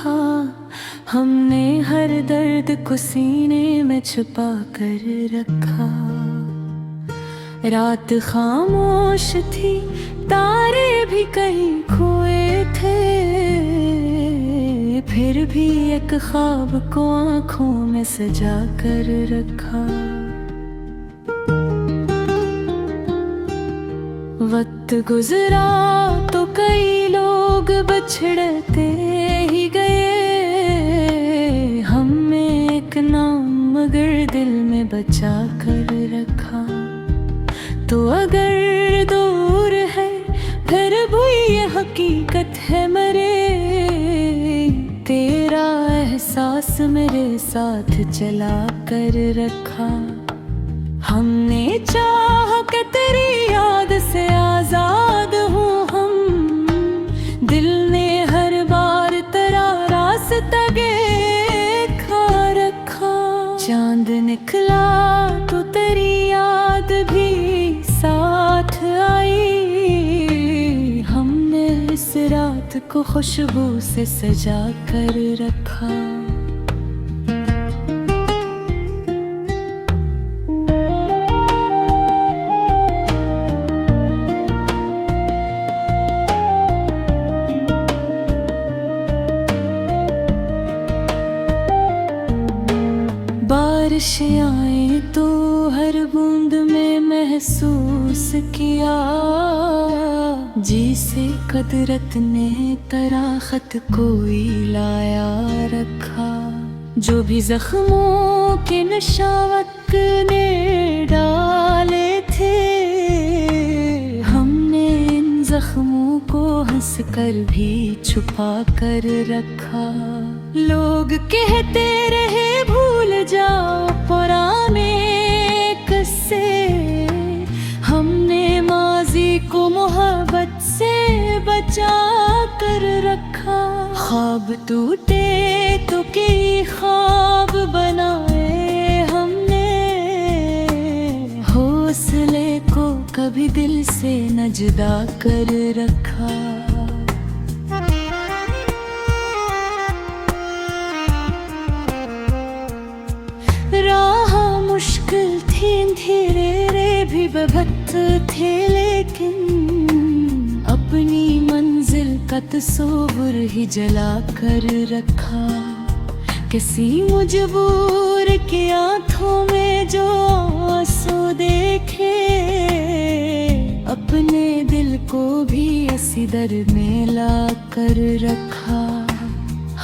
रखा। हमने हर दर्द को सीने में छुपा कर रखा। रात खामोश थी, तारे भी कहीं खोए थे, फिर भी एक ख्वाब को आँखों में सजा कर रखा। वक्त गुजरा तो कई लोग बिछड़ते ही गए, हमने एक नाम मगर दिल में बचा कर रखा। तो अगर दूर है फिर भी ये हकीकत है मरे, तेरा एहसास मेरे साथ चला कर रखा। हमने चाहा कि तेरी याद से आजाद हूँ हम, दिल ने हर बार तेरा रास्ता देखा रखा। चांद निकला तो तेरी याद भी साथ आई, हमने इस रात को खुशबू से सजा कर रखा। बारिश आए तो हर बूंद में महसूस किया, जिसे कुदरत ने तराखत कोई लाया रखा। जो भी जख्मों के निशावक ने डाले थे, हमने इन जख्मों को हंस कर भी छुपा कर रखा। लोग कहते रहे भूल जाओ पुराने किस्से, हमने माजी को मोहब्बत से बचा कर रखा। ख्वाब टूटे तो कई ख्वाब बनाए हमने, हौसले को कभी दिल से न जुदा कर रखा। राह मुश्किल थी, धीरे रे भी बेबस थे, लेकिन अपनी मंजिल का तस्वीर ही जला कर रखा। किसी मजबूर के आँखों में जो आंसू देखे, अपने दिल को भी इसी दर्द में ला कर रखा।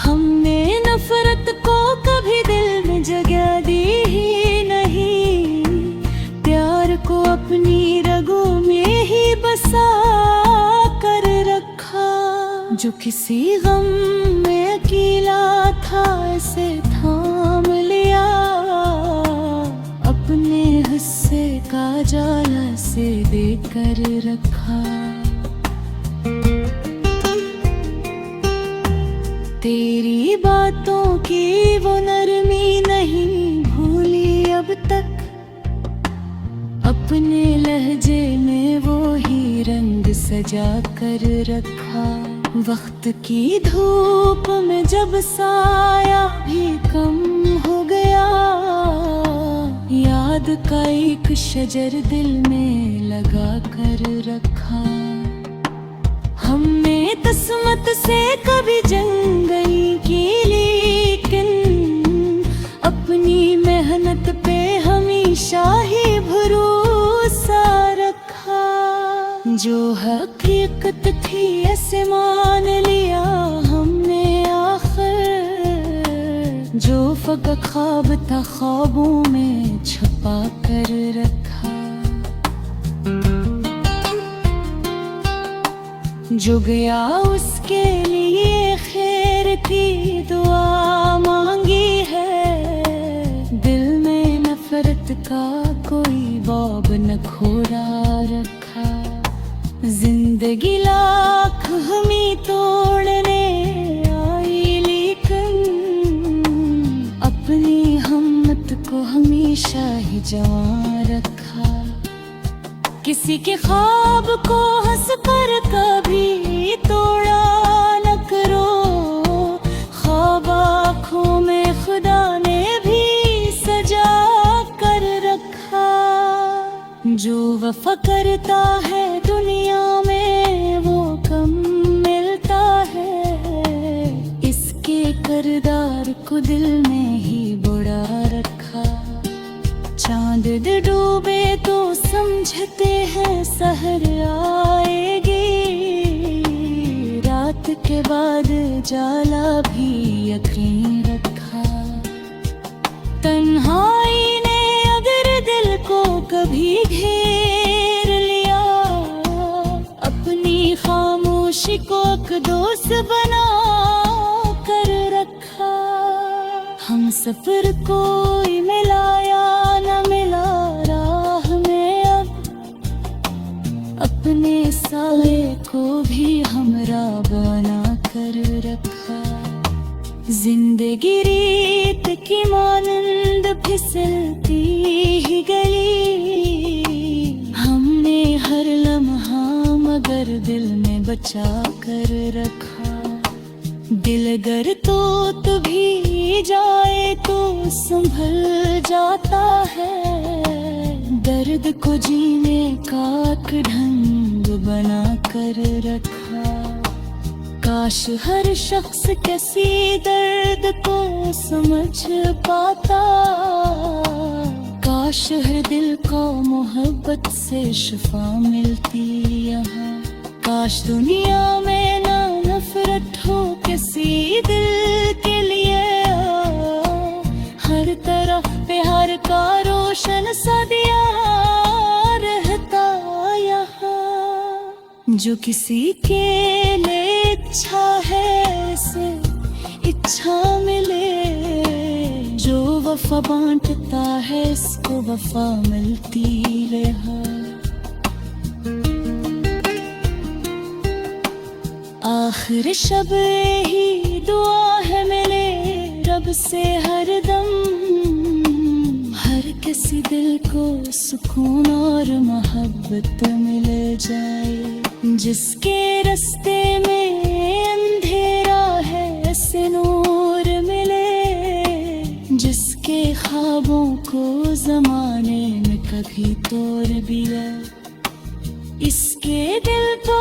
हमने नफरत को कभी दिल में जगह दी ही नहीं, प्यार को अपनी रगों में ही बसा कर रखा। जो किसी गम में अकेला था इसे थाम लिया, अपने हिस्से का जाला से देकर रखा। तेरी बातों की वो नरमी नहीं भूली अब तक, अपने लहजे में वो ही रंग सजा कर रखा। वक्त की धूप में जब साया भी कम हो गया, याद का एक शजर दिल में लगा कर रखा। हमने किस्मत से कभी जंग नहीं की, लेकिन अपनी मेहनत पे हमेशा ही भरोसा रखा। जो हकीकत थी ऐसे मान लिया हमने आखिर, जो फकत ख्वाब था ख्वाबों में छुपा कर रखा। जो गया उसके लिए खैर की दुआ मांगी है, दिल में नफरत का कोई बाब न खोड़ा रखा। जिंदगी लाख हमें तोड़ने आई, लेकिन अपनी हिम्मत को हमेशा ही जवां रखा। किसी के ख्वाब को हंस कर कभी तोड़ा न करो, करता है दुनिया में वो कम मिलता है। इसके किरदार को दिल में ही बुड़ा रखा। चांद डूबे तो समझते हैं सहर आएगी, रात के बाद जाला भी यकीन रखा। तन्हाई ने अगर दिल को कभी घेर लिया, अपनी खामोशी को एक दोस्त बना कर रखा। हम सफर कोई मिलाया न मिला राह में, अब अपने साए को भी हमरा बना कर रखा। जिंदगी रीत की मानंद फिसलती ही गली, हमने हर लम्हा मगर दिल में बचा कर रखा। दिल अगर टूट भी जाए तो संभल जाता है, दर्द को जीने का एक ढंग बना कर रखा। काश हर शख्स किसी दर्द को समझ पाता, काश हर दिल को मोहब्बत से शिफा मिलती यहाँ। काश दुनिया में ना नफरत हो किसी दिल के लिए, हर तरफ प्यार का रोशन सा दिया रहता यहाँ। जो किसी के लिए इच्छा है उसे इच्छा मिले, जो वफा बांटता है इसको वफा मिलती रहा। आखिर शब ही दुआ है मिले रब से हर दम, हर किसी दिल को सुकून और मोहब्बत मिल जाए। जिसके रास्ते में अंधेरा है ऐसे नूर मिले, जिसके ख्वाबों को जमाने में कभी तोड़ भी गए। इसके दिल को